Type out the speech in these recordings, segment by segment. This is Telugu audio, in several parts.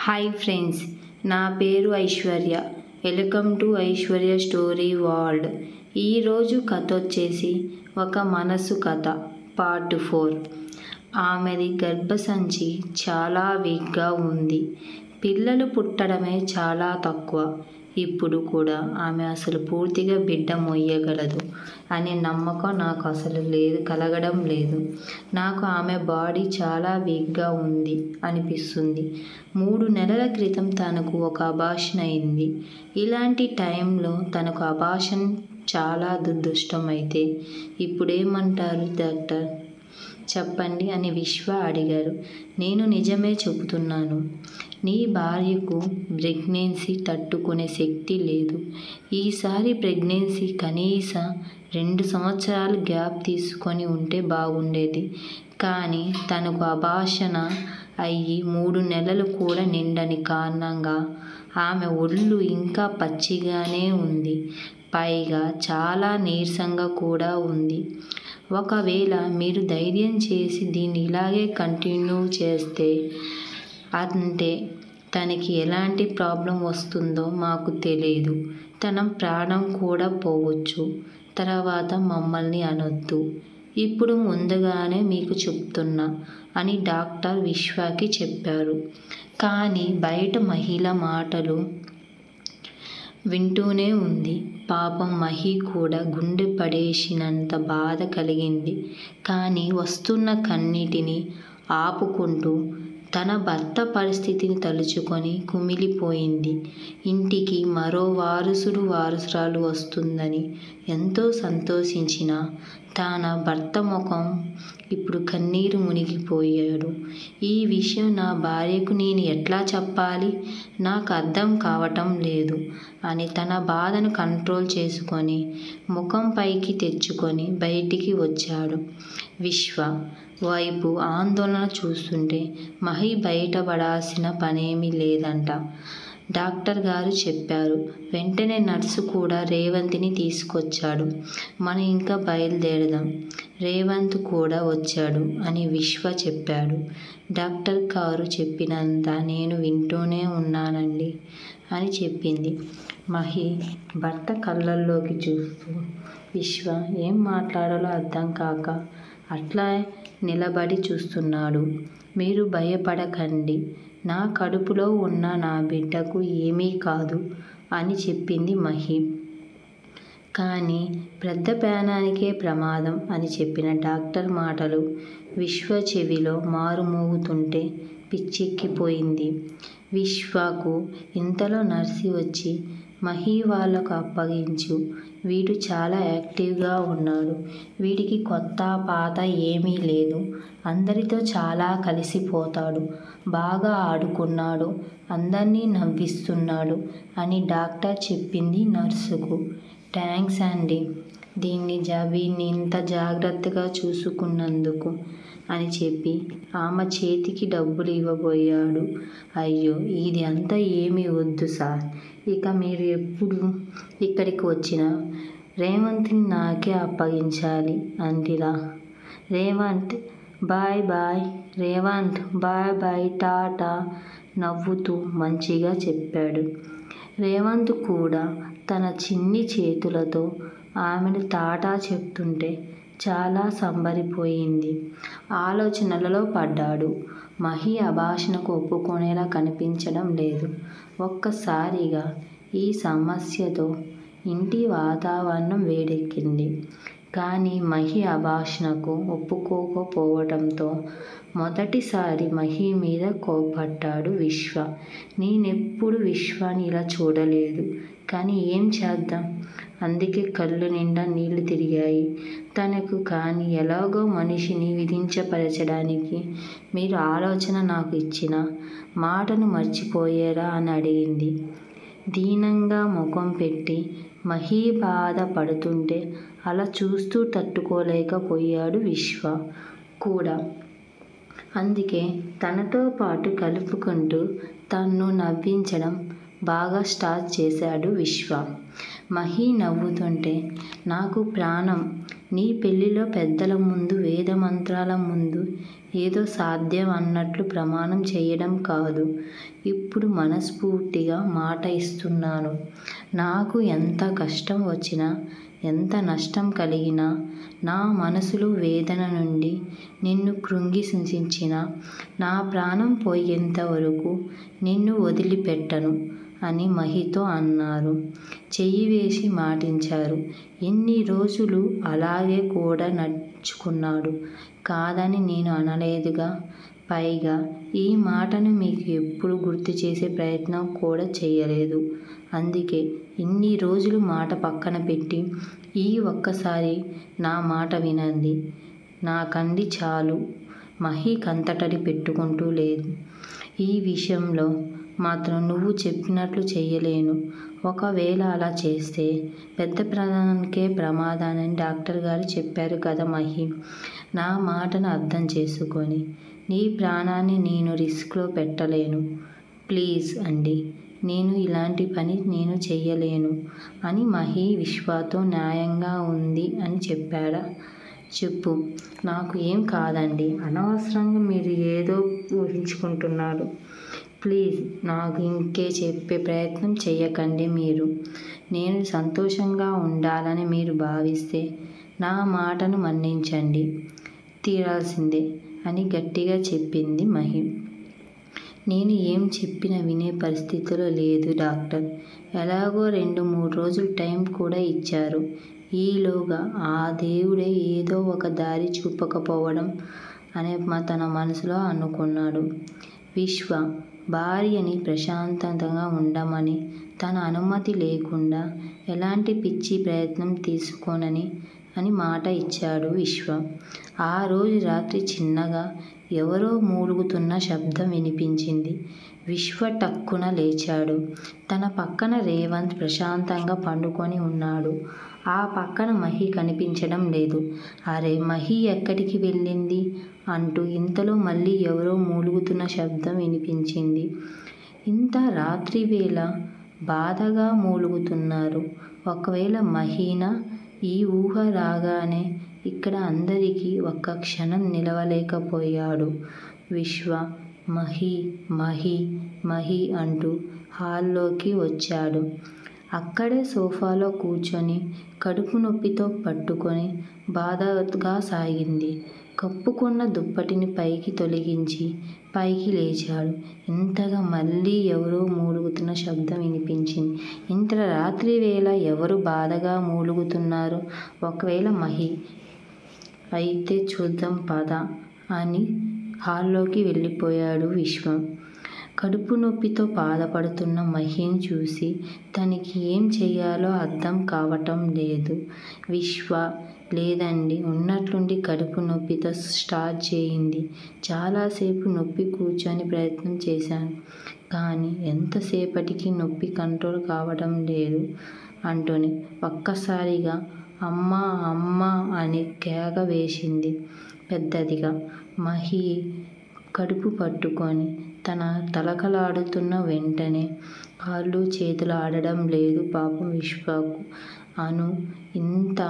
హాయ్ ఫ్రెండ్స్, నా పేరు Aishwarya. Welcome to Aishwarya story world. ఈరోజు కథ వచ్చేసి ఒక మనసు కథ పార్ట్ 4. ఆమెది గర్భసంచి చాలా వీక్గా ఉంది. పిల్లలు పుట్టడమే చాలా తక్కువ. ఇప్పుడు కూడా ఆమె అసలు పూర్తిగా బిడ్డ మొయ్యగలదు అనే నమ్మకం నాకు అసలు కలగడం లేదు. నాకు ఆమె బాడీ చాలా వీక్గా ఉంది అనిపిస్తుంది. 3 నెలల క్రితం తనకు ఒక అబార్షన్ అయింది. ఇలాంటి టైంలో తనకు అబార్షన్ చాలా దురదృష్టం. అయితే ఇప్పుడేమంటారు డాక్టర్, చెప్పండి అని విశ్వ అడిగారు. నేను నిజమే చెబుతున్నాను. నీ భార్యకు ప్రెగ్నెన్సీ తట్టుకునే శక్తి లేదు. ఈసారి ప్రెగ్నెన్సీ కనీసం 2 సంవత్సరాలు గ్యాప్ తీసుకొని ఉంటే బాగుండేది. కానీ తనకు అబార్షన్ అయ్యి 3 నెలలు కూడా నిండని కారణంగా ఆమె ఒళ్ళు ఇంకా పచ్చిగానే ఉంది. పైగా చాలా నీరసంగా కూడా ఉంది. ఒకవేళ మీరు ధైర్యం చేసి దీన్ని ఇలాగే కంటిన్యూ చేస్తే అంటే తనకి ఎలాంటి ప్రాబ్లం వస్తుందో మాకు తెలియదు. తన ప్రాణం కూడా పోవచ్చు. తర్వాత మమ్మల్ని అనొద్దు. ఇప్పుడు ముందుగానే మీకు చెప్తున్నా అని డాక్టర్ విశ్వకి చెప్పారు. కానీ బయట మహిళ మాటలు వింటూనే ఉంది. పాపం మహి కూడా గుండె పడేసినంత బాధ కలిగింది. కానీ వస్తున్న కన్నీటిని ఆపుకుంటూ తన భర్త పరిస్థితిని తలుచుకొని కుమిలిపోయింది. ఇంటికి మరో వారసురాలు వస్తుందని ఎంతో సంతోషించిన తన భర్త ముఖం ఇప్పుడు కన్నీరు మునిగిపోయాడు. ఈ విషయం నా భార్యకు నేను ఎట్లా చెప్పాలి, నాకు అర్థం కావటం లేదు అని తన బాధను కంట్రోల్ చేసుకొని ముఖం పైకి తెచ్చుకొని బయటికి వచ్చాడు. విశ్వ వైపు ఆందోళన చూస్తుంటే మహి బయటపడాల్సిన పనేమీ లేదంట డాక్టర్ గారు చెప్పారు. వెంటనే నర్సు కూడా రేవంత్ని తీసుకొచ్చాడు. మనం ఇంకా బయలుదేరదాం, రేవంత్ కూడా వచ్చాడు అని విశ్వ చెప్పాడు. డాక్టర్ గారు చెప్పినంత నేను వింటూనే ఉన్నానండి అని చెప్పింది. మహి భర్త కళ్ళల్లోకి చూస్తూ విశ్వ ఏం మాట్లాడాలో అర్థం కాక అట్లా నిలబడి చూస్తున్నాడు. మీరు భయపడకండి, నా కడుపులో ఉన్న నా బిడ్డకు ఏమీ కాదు అని చెప్పింది మహి. కానీ పెద్ద ప్రాణానికే ప్రమాదం అని చెప్పిన డాక్టర్ మాటలు విశ్వ చెవిలో మారుమోగుతుంటే పిచ్చెక్కిపోయింది. విశ్వకు ఇంతలో నర్సి వచ్చి మహి వాళ్ళకు అప్పగించు, వీడు చాలా యాక్టివ్గా ఉన్నాడు. వీడికి కొత్త పాత ఏమీ లేదు. అందరితో చాలా కలిసిపోతాడు. బాగా ఆడుకున్నాడు. అందర్నీ నవ్విస్తున్నాడు అని డాక్టర్ చెప్పింది నర్సుకు. థ్యాంక్స్ అండి, వీడిని ఇంత జాగ్రత్తగా చూసుకున్నందుకు అని చెప్పి ఆమె చేతికి డబ్బులు ఇవ్వబోయాడు. అయ్యో, ఇది అంతా ఏమీ వద్దు సార్. ఇక మీరు ఎప్పుడు ఇక్కడికి వచ్చినా రేవంత్ని నాకే అప్పగించాలి అందిరా. Revanth bye bye, Revanth bye bye, టాటా నవ్వుతూ మంచిగా చెప్పాడు. రేవంత్ కూడా తన చిన్ని చేతులతో ఆమెను టాటా చెప్తుంటే చాలా సంబరిపోయింది. ఆలోచనలలో పడ్డాడు. మహి అబార్షన్కు ఒప్పుకునేలా కనిపించడం లేదు. ఒక్కసారిగా ఈ సమస్యతో ఇంటి వాతావరణం వేడెక్కింది. కానీ మహి అబార్షన్కు ఒప్పుకోకపోవడంతో మొదటిసారి మహి మీద కోపడ్డాడు విశ్వ. నేనెప్పుడు విశ్వాన్ని ఇలా చూడలేదు. కానీ ఏం చేద్దాం, అందుకే కళ్ళు నిండా నీళ్లు తిరిగాయి తనకు. కానీ ఎలాగో మనిషిని విధించపరచడానికి మీరు ఆలోచన నాకు ఇచ్చిన మాటను మర్చిపోయారా అని అడిగింది. దీనంగా ముఖం పెట్టి మహి బాధ పడుతుంటే అలా చూస్తూ తట్టుకోలేకపోయాడు విశ్వ కూడా. అందుకే తనతో పాటు కలుపుకుంటూ తన్ను నవ్వించడం బాగా స్టార్ట్ చేశాడు విశ్వ. మహి నవ్వుతుంటే, నాకు ప్రాణం. నీ పెళ్ళిలో పెద్దల ముందు, వేదమంత్రాల ముందు ఏదో సాధ్యం అన్నట్లు ప్రమాణం చేయడం కాదు. ఇప్పుడు మనస్ఫూర్తిగా మాట ఇస్తున్నాను. నాకు ఎంత కష్టం వచ్చినా, ఎంత నష్టం కలిగినా, నా మనసులో వేదన నుండి నిన్ను కృంగిసించినా, నా ప్రాణం పోయేంత వరకు నిన్ను వదిలిపెట్టను అని మహితో అన్నారు. చెయ్యి వేసి మాటించారు. ఇన్ని రోజులు అలాగే కూడా నడుచుకున్నాడు. కాదని నేను అనలేదుగా. పైగా ఈ మాటను మీకు ఎప్పుడు గుర్తు చేసే ప్రయత్నం కూడా చేయలేదు. అందుకే ఇన్ని రోజులు మాట పక్కన పెట్టి, ఈ ఒక్కసారి నా మాట వినండి. నాకండి చాలు. మహి కంటతడి పెట్టుకుంటూ లేదు. ఈ విషయంలో మాత్రం నువ్వు చెప్పినట్లు చెయ్యలేను. ఒకవేళ అలా చేస్తే పెద్ద ప్రాణానికే ప్రమాదమని డాక్టర్ గారు చెప్పారు కదా మహి. నా మాటను అర్థం చేసుకొని నీ ప్రాణాన్ని నేను రిస్క్లో పెట్టలేను. ప్లీజ్ అండి, నేను ఇలాంటి పని నేను చెయ్యలేను అని మహి విశ్వతో న్యాయంగా ఉంది అని చెప్పాడా? చెప్పు. నాకు ఏం కాదండి. అనవసరంగా మీరు ఏదో ఊహించుకుంటున్నారు. ప్లీజ్ నాకు ఇంకే చెప్పే ప్రయత్నం చెయ్యకండి మీరు. నేను సంతోషంగా ఉండాలని మీరు భావిస్తే నా మాటను మన్నించండి. తీరాల్సిందే అని గట్టిగా చెప్పింది మహి. నేను ఏం చెప్పినా వినే పరిస్థితిలో లేదు డాక్టర్. ఎలాగో 2-3 రోజులు టైం కూడా ఇచ్చారు. ఈలోగా ఆ దేవుడే ఏదో ఒక దారి చూపకపోవడం అనే తన మనసులో అనుకున్నాడు. విశ్వ భార్యని ప్రశాంతంగా ఉండమని, తన అనుమతి లేకుండా ఎలాంటి పిచ్చి ప్రయత్నం తీసుకోనని అని మాట ఇచ్చాడు విశ్వ. ఆ రోజు రాత్రి చిన్నగా ఎవరో మూలుగుతున్న శబ్దం వినిపించింది. విశ్వ టక్కున లేచాడు. తన పక్కన రేవంత్ ప్రశాంతంగా పండుకొని ఉన్నాడు. ఆ పక్కన మహి కనిపించడం లేదు. అరే, మహి ఎక్కడికి వెళ్ళింది అంటూ ఇంతలో మళ్ళీ ఎవరో మూలుగుతున్న శబ్దం వినిపించింది. ఇంత రాత్రివేళ బాధగా మూలుగుతున్నారు. ఒకవేళ మహీనా? ఈ ఊహ రాగానే ఇక్కడ అందరికీ ఒక్క క్షణం నిలవలేకపోయాడు. విశ్వ మహి మహి మహి అంటూ హాల్లోకి వచ్చాడు. అక్కడే సోఫాలో కూర్చొని కడుపు నొప్పితో పట్టుకొని బాధగా సాగింది. కప్పుకున్న దుప్పటిని పైకి తొలగించి పైకి లేచాడు. ఇంతగా మళ్ళీ ఎవరో మూలుగుతున్న శబ్దం వినిపించింది. ఇంత రాత్రి వేళ ఎవరు బాధగా మూలుగుతున్నారు? ఒకవేళ మహి అయితే చూద్దాం పద అని హాల్లోకి వెళ్ళిపోయాడు విశ్వ. కడుపు నొప్పితో బాధపడుతున్న మహిని చూసి తనకి ఏం చెయ్యాలో అర్థం కావటం లేదు. విశ్వ లేదండి, ఉన్నట్లుండి కడుపు నొప్పితో స్టార్ట్ చేయింది. చాలాసేపు నొప్పి కూర్చొని ప్రయత్నం చేశాను, కానీ ఎంతసేపటికి నొప్పి కంట్రోల్ కావడం లేదు అంటూనే ఒక్కసారిగా అమ్మా అమ్మా అని కేక వేసింది పెద్దదిగా. మహి కడుపు పట్టుకొని తన తళతళలాడుతున్న వెంటనే కాళ్ళు చేతులు ఆడడం లేదు పాపం విశ్వకు. అను, ఇంత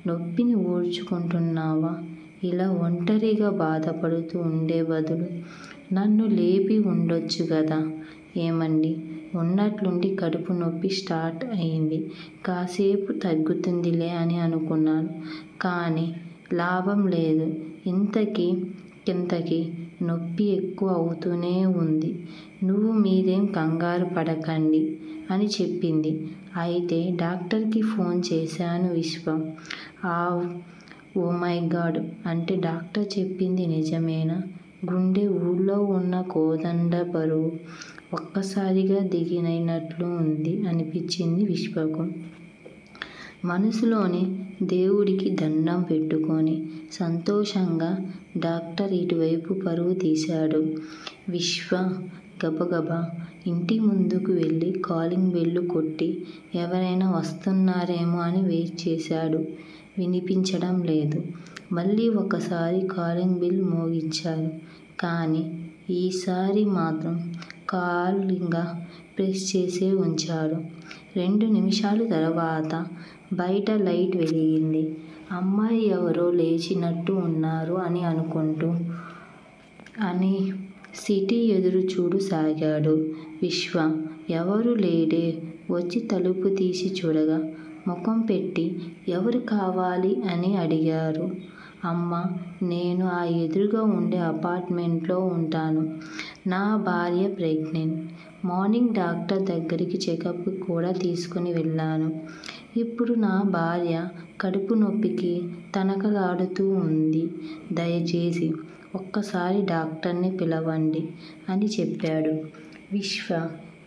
నొప్పిని ఓర్చుకుంటున్నావా? ఇలా ఒంటరిగా బాధపడుతూ ఉండే బదులు నన్ను లేపి ఉండొచ్చు గదా. ఏమండి, ఉన్నట్లుండి కడుపు నొప్పి స్టార్ట్ అయింది. కాసేపు తగ్గుతుందిలే అని అనుకున్నాను, కానీ లాభం లేదు. ఇంతకీ నొప్పి ఎక్కువ అవుతూనే ఉంది. నువ్వు మీరేం కంగారు పడకండి అని చెప్పింది. అయితే డాక్టర్కి ఫోన్ చేశాను విశ్వ. ఓ మై గాడ్, అంటే డాక్టర్ చెప్పింది నిజమేనా? గుండె ఊళ్ళో ఉన్న కోదండ బరువు ఒక్కసారిగా దిగినట్లు ఉంది అనిపించింది విశ్వకు. మనసులోని దేవుడికి దండం పెట్టుకొని సంతోషంగా డాక్టర్ ఇటువైపు పరుగు తీశాడు. విశ్వ గబగబా ఇంటి ముందుకు వెళ్ళి కాలింగ్ బెల్లు కొట్టి ఎవరైనా వస్తున్నారేమో అని వెయిట్ చేశాడు. వినిపించడం లేదు. మళ్ళీ ఒకసారి కాలింగ్ బెల్ మోగించారు. కానీ ఈసారి మాత్రం కాలింగా ప్రెస్ చేసే ఉంచాడు. 2 నిమిషాల తర్వాత బయట లైట్ వెలిగింది. అమ్మాయి ఎవరో లేచినట్టు ఉన్నారు అని అనుకుంటూ సిటీ ఎదురు చూడసాగాడు. విశ్వ ఎవరూ లేడే. వచ్చి తలుపు తీసి చూడగా ముఖం పెట్టి ఎవరు కావాలి అని అడిగారు. అమ్మ, నేను ఆ ఎదురుగా ఉండే అపార్ట్మెంట్లో ఉంటాను. నా భార్య ప్రెగ్నెంట్. మార్నింగ్ డాక్టర్ దగ్గరికి చెకప్ కూడా తీసుకుని వెళ్ళాను. ఇప్పుడు నా భార్య కడుపు నొప్పికి తనకలాడుతూ ఉంది. దయచేసి ఒక్కసారి డాక్టర్ని పిలవండి అని చెప్పాడు. విశ్వ,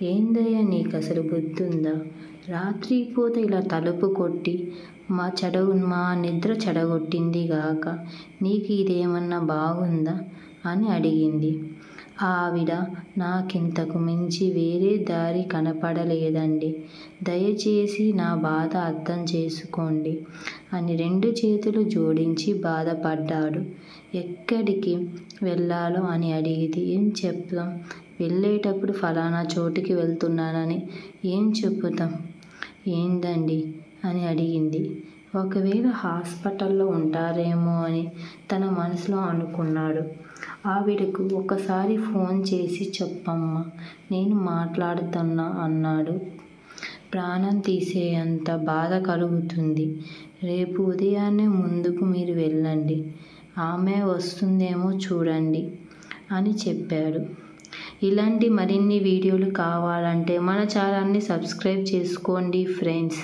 ఏందయ్యా నీకసలు బుద్ధుందా? రాత్రిపూట ఇలా తలుపు కొట్టి మా నిద్ర చెడగొట్టింది గాక నీకు ఇదేమన్నా బాగుందా అని అడిగింది. ఆవిడ, నాకింతకు మించి వేరే దారి కనపడలేదండి. దయచేసి నా బాధ అర్థం చేసుకోండి అని 2 చేతులు జోడించి బాధపడ్డాడు. ఎక్కడికి వెళ్ళాలో అని అడిగితే ఏం చెప్తాం? వెళ్ళేటప్పుడు ఫలానా చోటుకి వెళ్తున్నానని ఏం చెప్పుతాం? ఏందండి అని అడిగింది. ఒకవేళ హాస్పిటల్లో ఉంటారేమో అని తన మనసులో అనుకున్నాడు. ఆవిడకు ఒకసారి ఫోన్ చేసి చెప్పమ్మా, నేను మాట్లాడుతున్నా అన్నాడు. ప్రాణం తీసేంత బాధ కలుగుతుంది. రేపు ఉదయాన్నే ముందుకు మీరు వెళ్ళండి. ఆమె వస్తుందేమో చూడండి అని చెప్పాడు. ఇలాంటి మరిన్ని వీడియోలు కావాలంటే మన ఛానల్ని సబ్స్క్రైబ్ చేసుకోండి ఫ్రెండ్స్.